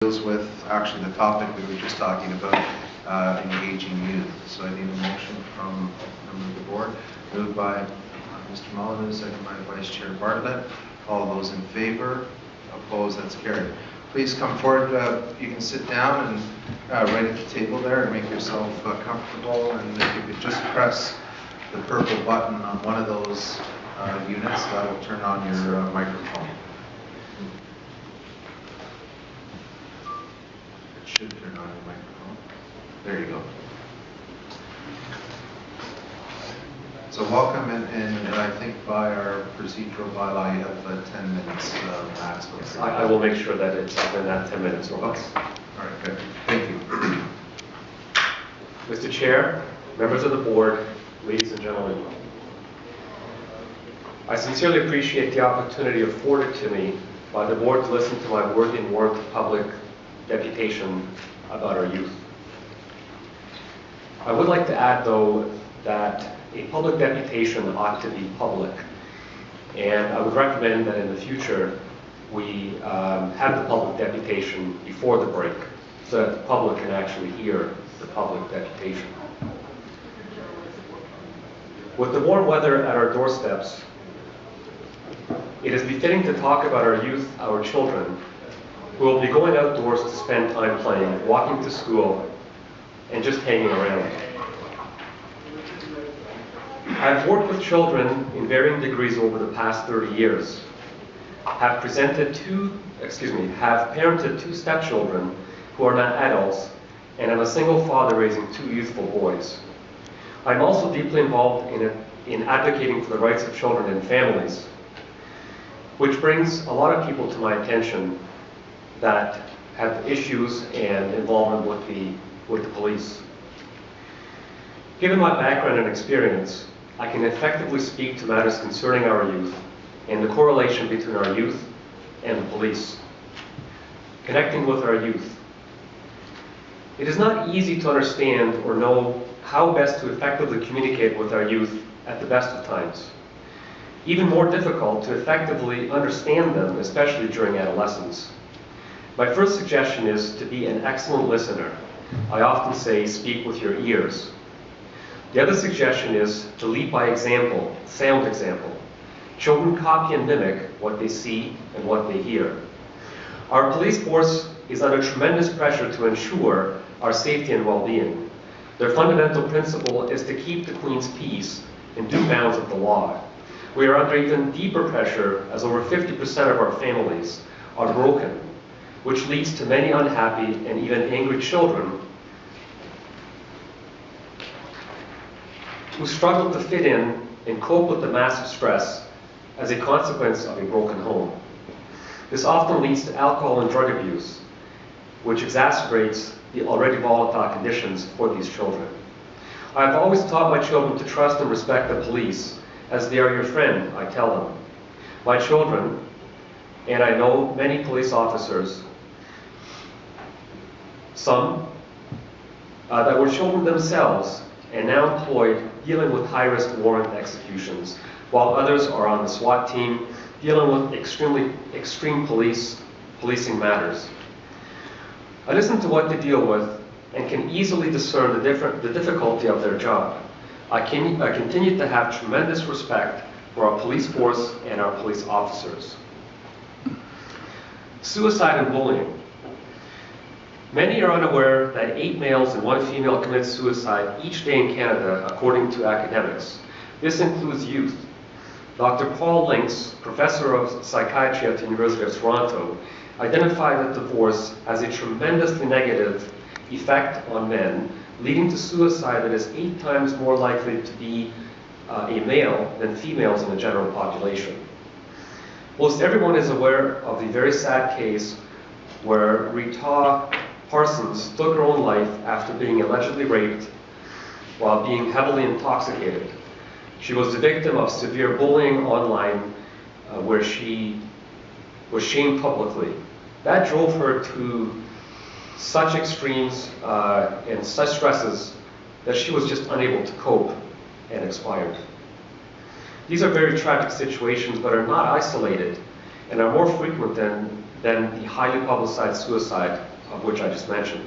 deals with actually the topic we were just talking about, engaging youth. So I need a motion from a member of the board. Moved by Mr. Mullins, second by Vice Chair Bartlett. All those in favor? Opposed? That's carried. Please come forward. You can sit down and right at the table there and make yourself comfortable. And if you could just press the purple button on one of those units, that will turn on your microphone. It should turn on your microphone. There you go. So welcome, and I think by our procedural bylaw you have 10 minutes maximum. Yes, I will make sure that it's within that 10 minutes or less. Okay. All right, good. Thank you. Mr. Chair, members of the board, ladies and gentlemen, I sincerely appreciate the opportunity afforded to me by the board to listen to my worthy and warranted public deputation about our youth. I would like to add, though, that a public deputation ought to be public, and I would recommend that in the future we have the public deputation before the break so that the public can actually hear the public deputation. With the warm weather at our doorsteps, it is befitting to talk about our youth, our children, who will be going outdoors to spend time playing, walking to school, and just hanging around. I've worked with children in varying degrees over the past 30 years, have parented two stepchildren who are not adults, and I'm a single father raising two youthful boys. I'm also deeply involved in advocating for the rights of children and families, which brings a lot of people to my attention that have issues and involvement with the police. Given my background and experience, I can effectively speak to matters concerning our youth and the correlation between our youth and the police. Connecting with our youth. It is not easy to understand or know how best to effectively communicate with our youth at the best of times. Even more difficult to effectively understand them, especially during adolescence. My first suggestion is to be an excellent listener. I often say, speak with your ears. The other suggestion is to lead by example, sound example. Children copy and mimic what they see and what they hear. Our police force is under tremendous pressure to ensure our safety and well-being. Their fundamental principle is to keep the Queen's peace in due bounds of the law. We are under even deeper pressure as over 50% of our families are broken, which leads to many unhappy and even angry children who struggle to fit in and cope with the massive stress as a consequence of a broken home. This often leads to alcohol and drug abuse, which exacerbates the already volatile conditions for these children. I've always taught my children to trust and respect the police, as they are your friend, I tell them. My children, and I know many police officers, some that were children themselves and now employed dealing with high-risk warrant executions, while others are on the SWAT team dealing with extreme policing matters. I listen to what they deal with and can easily discern the difficulty of their job. I continue to have tremendous respect for our police force and our police officers. Suicide and bullying. Many are unaware that 8 males and 1 female commit suicide each day in Canada, according to academics. This includes youth. Dr. Paul Links, professor of psychiatry at the University of Toronto, identified that divorce has a tremendously negative effect on men, leading to suicide that is 8 times more likely to be a male than females in the general population. Most everyone is aware of the very sad case where Rita Parsons took her own life after being allegedly raped while being heavily intoxicated. She was the victim of severe bullying online where she was shamed publicly. That drove her to such extremes and such stresses that she was just unable to cope and expired. These are very tragic situations, but are not isolated and are more frequent than the highly publicized suicide of which I just mentioned.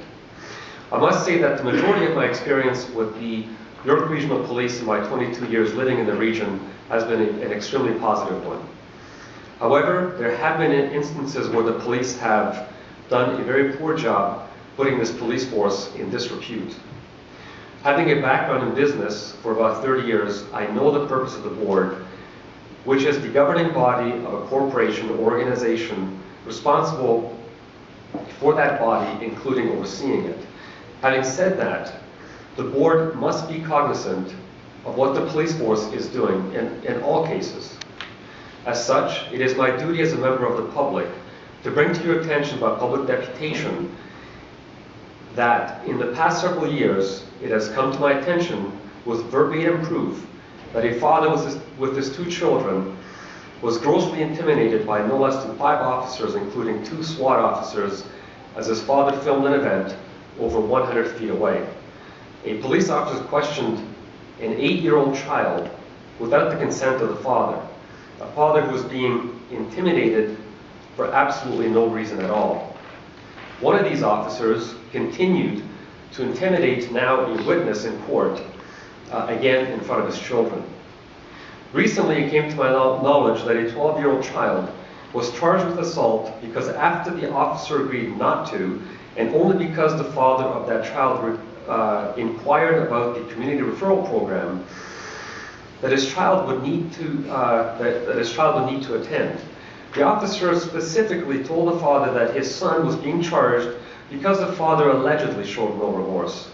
I must say that the majority of my experience with the York Regional Police in my 22 years living in the region has been an extremely positive one. However, there have been instances where the police have done a very poor job putting this police force in disrepute. Having a background in business for about 30 years, I know the purpose of the board, which is the governing body of a corporation or organization responsible for that body, including overseeing it. Having said that, the board must be cognizant of what the police force is doing in all cases. As such, it is my duty as a member of the public to bring to your attention by public deputation that in the past several years, it has come to my attention with verbatim proof that a father with his 2 children was grossly intimidated by no less than 5 officers, including 2 SWAT officers, as his father filmed an event over 100 feet away. A police officer questioned an 8-year-old child without the consent of the father, a father who was being intimidated for absolutely no reason at all. One of these officers continued to intimidate now a witness in court, again in front of his children. Recently, it came to my knowledge that a 12-year-old child was charged with assault because after the officer agreed not to, and only because the father of that child inquired about the community referral program, that his child would need to attend. The officer specifically told the father that his son was being charged because the father allegedly showed no remorse.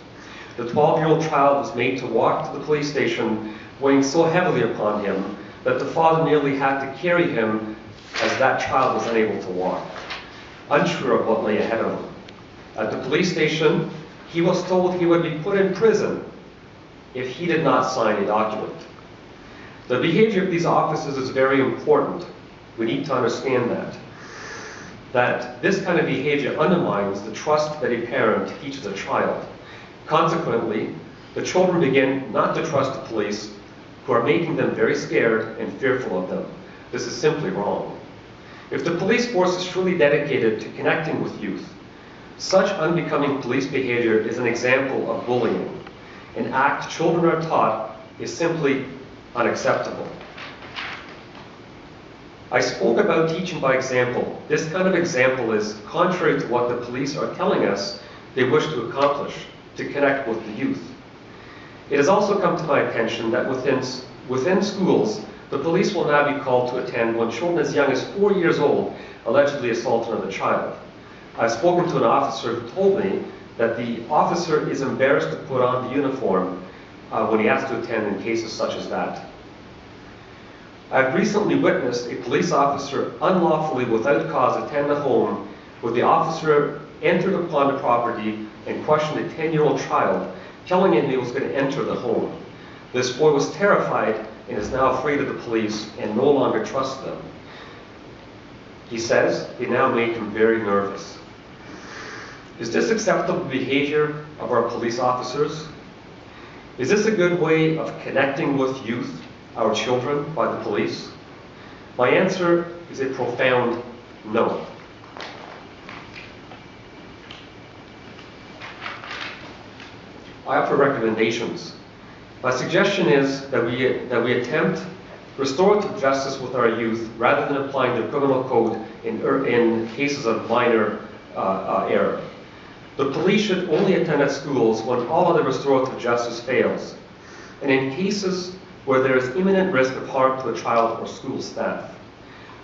The 12-year-old child was made to walk to the police station, weighing so heavily upon him that the father nearly had to carry him as that child was unable to walk, unsure of what lay ahead of him. At the police station, he was told he would be put in prison if he did not sign a document. The behavior of these officers is very important. We need to understand that this kind of behavior undermines the trust that a parent teaches a child. Consequently, the children begin not to trust the police, who are making them very scared and fearful of them. This is simply wrong. If the police force is truly dedicated to connecting with youth, such unbecoming police behavior is an example of bullying. An act children are taught is simply unacceptable. I spoke about teaching by example. This kind of example is contrary to what the police are telling us they wish to accomplish, to connect with the youth. It has also come to my attention that within schools, the police will now be called to attend when children as young as 4 years old allegedly assault another child. I've spoken to an officer who told me that the officer is embarrassed to put on the uniform when he has to attend in cases such as that. I've recently witnessed a police officer unlawfully, without cause, attend a home where the officer entered upon the property and questioned a 10-year-old child, telling him he was going to enter the home. This boy was terrified and is now afraid of the police and no longer trusts them. He says they now make him very nervous. Is this acceptable behavior of our police officers? Is this a good way of connecting with youth, our children, by the police? My answer is a profound no. I offer recommendations. My suggestion is that we attempt restorative justice with our youth rather than applying the criminal code in cases of minor error. The police should only attend at schools when all other restorative justice fails, and in cases where there is imminent risk of harm to a child or school staff.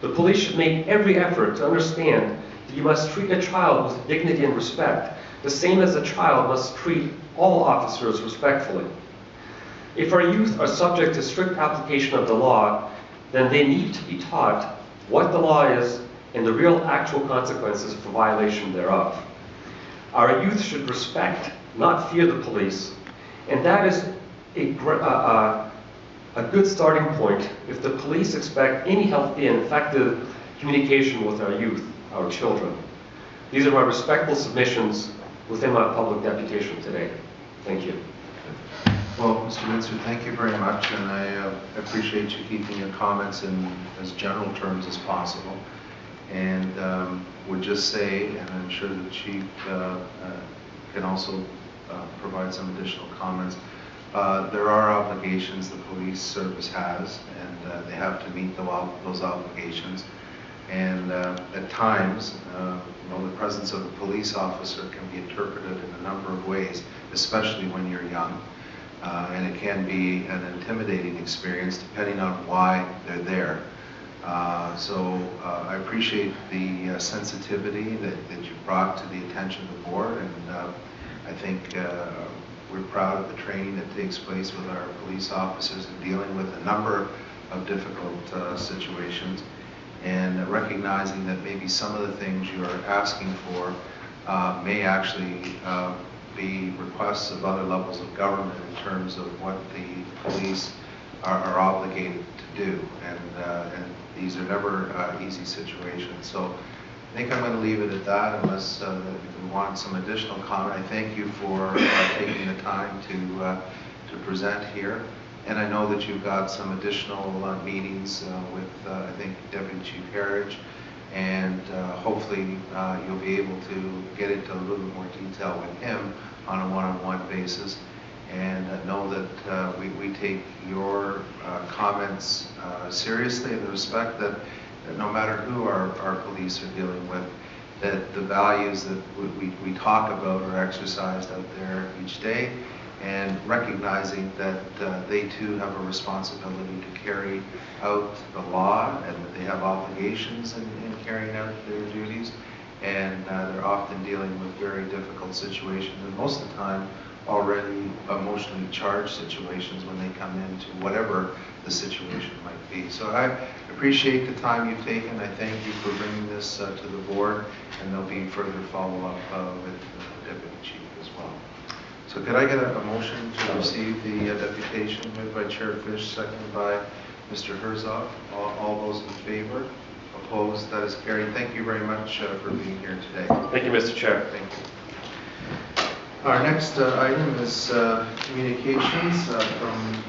The police should make every effort to understand that you must treat a child with dignity and respect, the same as a child must treat all officers respectfully. If our youth are subject to strict application of the law, then they need to be taught what the law is and the real actual consequences for violation thereof. Our youth should respect, not fear the police, and that is a good starting point if the police expect any healthy and effective communication with our youth, our children. These are my respectful submissions within my public deputation today. Thank you. Well, Mr. Minster, thank you very much, and I appreciate you keeping your comments in as general terms as possible. And would just say, and I'm sure the chief can also provide some additional comments, there are obligations the police service has, and they have to meet those obligations. And at times, the presence of a police officer can be interpreted in a number of ways, especially when you're young. And it can be an intimidating experience depending on why they're there. So I appreciate the sensitivity that you brought to the attention of the board, and I think we're proud of the training that takes place with our police officers in dealing with a number of difficult situations, and recognizing that maybe some of the things you are asking for may actually be requests of other levels of government in terms of what the police are obligated to do, and these are never easy situations. So I think I'm going to leave it at that, unless we want some additional comment. I thank you for taking the time to present here, and I know that you've got some additional meetings with I think Deputy Chief Heritage, and hopefully you'll be able to get into a little bit more detail with him on a one-on-one basis. And know that we take your comments seriously, in the respect that no matter who our police are dealing with, that the values that we talk about are exercised out there each day, and recognizing that they too have a responsibility to carry out the law, and that they have obligations in carrying out their duties, and they're often dealing with very difficult situations, and most of the time already emotionally charged situations when they come into whatever the situation might be. So I appreciate the time you've taken. I thank you for bringing this to the board, and there'll be further follow-up with the Deputy Chief as well. So could I get a motion to receive the deputation, moved by Chair Fish, seconded by Mr. Herzog? All those in favor? Opposed? That is carried. Thank you very much for being here today. Thank you, Mr. Chair. Thank you. Our next item is communications from